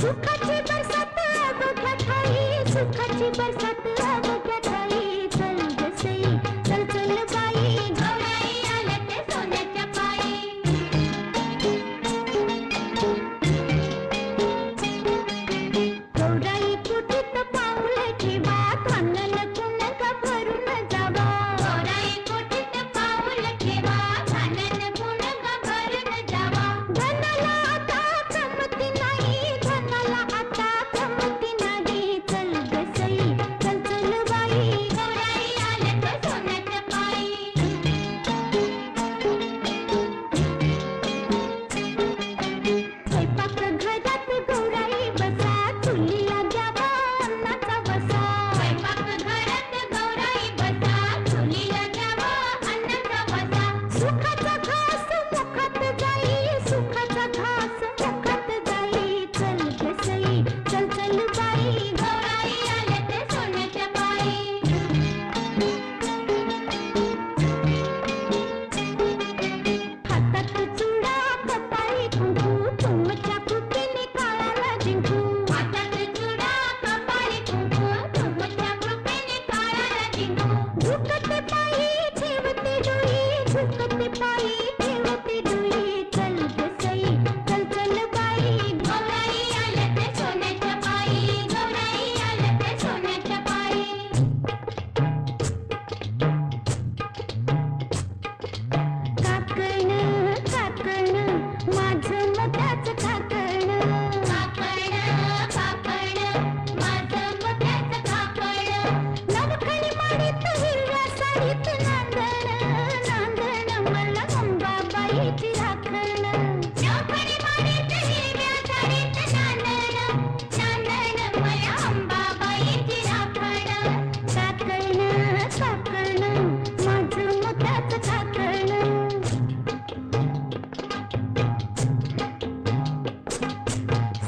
सुखाची बरसात अवघ्या ठाई, सुखाची बरसात अवघ्या ठाई. चल ग सई, चल चल बाई, गौराई आल्या ते सोन्याच्या पायी. गौराई कुठीत पाऊल ठेवा, धानन कुणका भरून जावा. गौराई कुठीत पाऊल ठेवा, धानन कुणका भरून जावा. धनाला आता गमती नाही, धनाला आता गमती नाही. चल ग सई, चल चल बाई, गौराई आल्या ते सोन्याच्या पायी. स्वयंपाक घरात गौराई बसा, चुलीला द्यावा अन्नाचा वसा. स्वयंपाक घरात गौराई बसा, चुलीला द्यावा अन्नाचा वसा. सुखाचा घास मुखात जाई, सुखाचा घास मुखात जाई. चल ग सई, चल चल बाई, गौराई आल्या ते सोन्याच्या पायी. हातात चुडा कपाळी कुंकू, तुमच्या कृपेने काळाला जिंकू. हातात चुडा कपाळी कुंकू, तुमच्या कृपेने काळाला जिंकू. झुकते पायी ठेवते डोई, झुकते पायी ठेवते डोई. चल ग सई, चल चल बाई, गौराई आल्या ते सोन्याच्या पायी, गौराई आल्या ते सोन्याच्या पायी. काकण काकण माझं मोत्याचं काकण. काकण काकण माझं मोत्याचं काकण. नवखणी माडीत हिरव्या साडीत नांदण, नांदण मला अंबाबाईची राखण. नवखणी माडीत हिरव्या साडीत नांदण, नांदण मला अंबाबाईची राखण. काकण काकण माझं मोत्याचं काकण.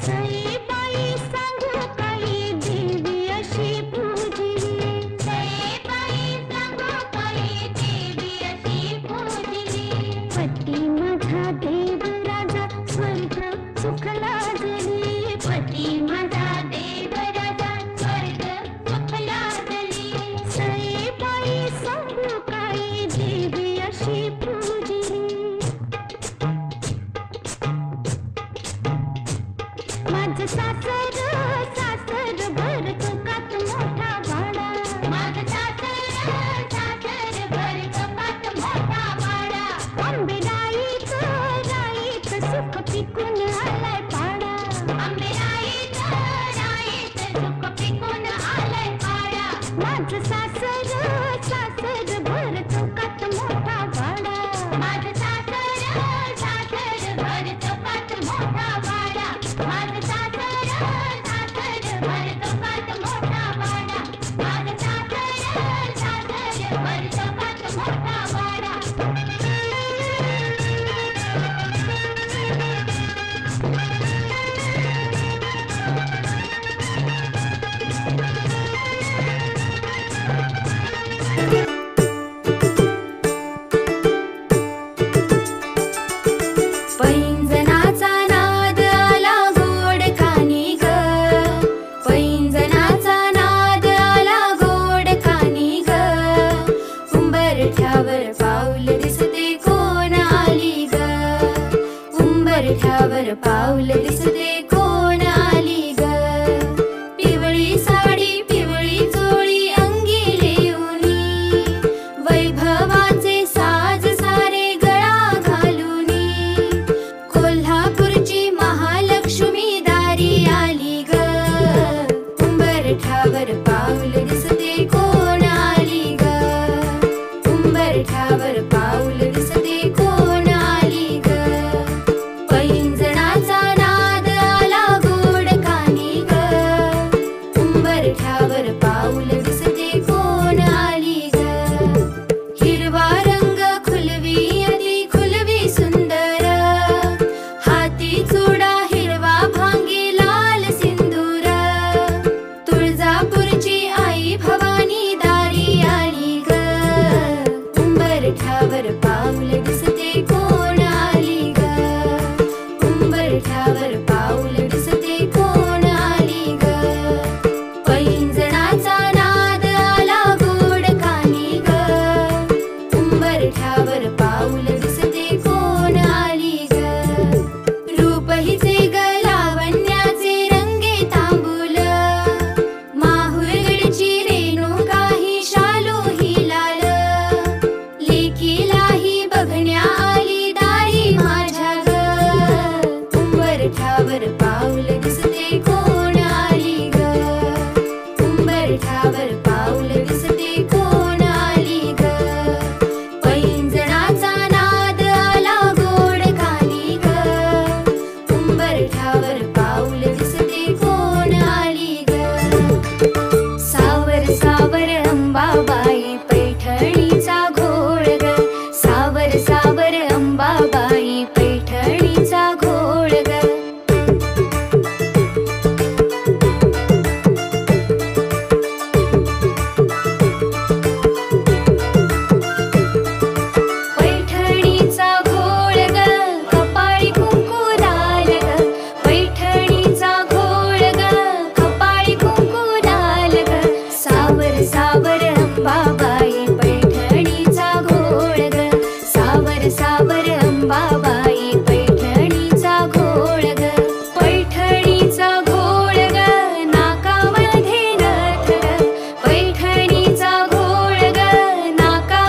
सईबाई सांगू काही देवी अशी पूजिली. सईबाई सांगू काही देवी अशी पूजिली. पती माझा देव राजा स्वर्ग सुख लाजली. पती माझा देव राजा स्वर्ग सुख लाजली. सईबाई सांगू काही देवी अशी पूजिली. माझं सासर सासर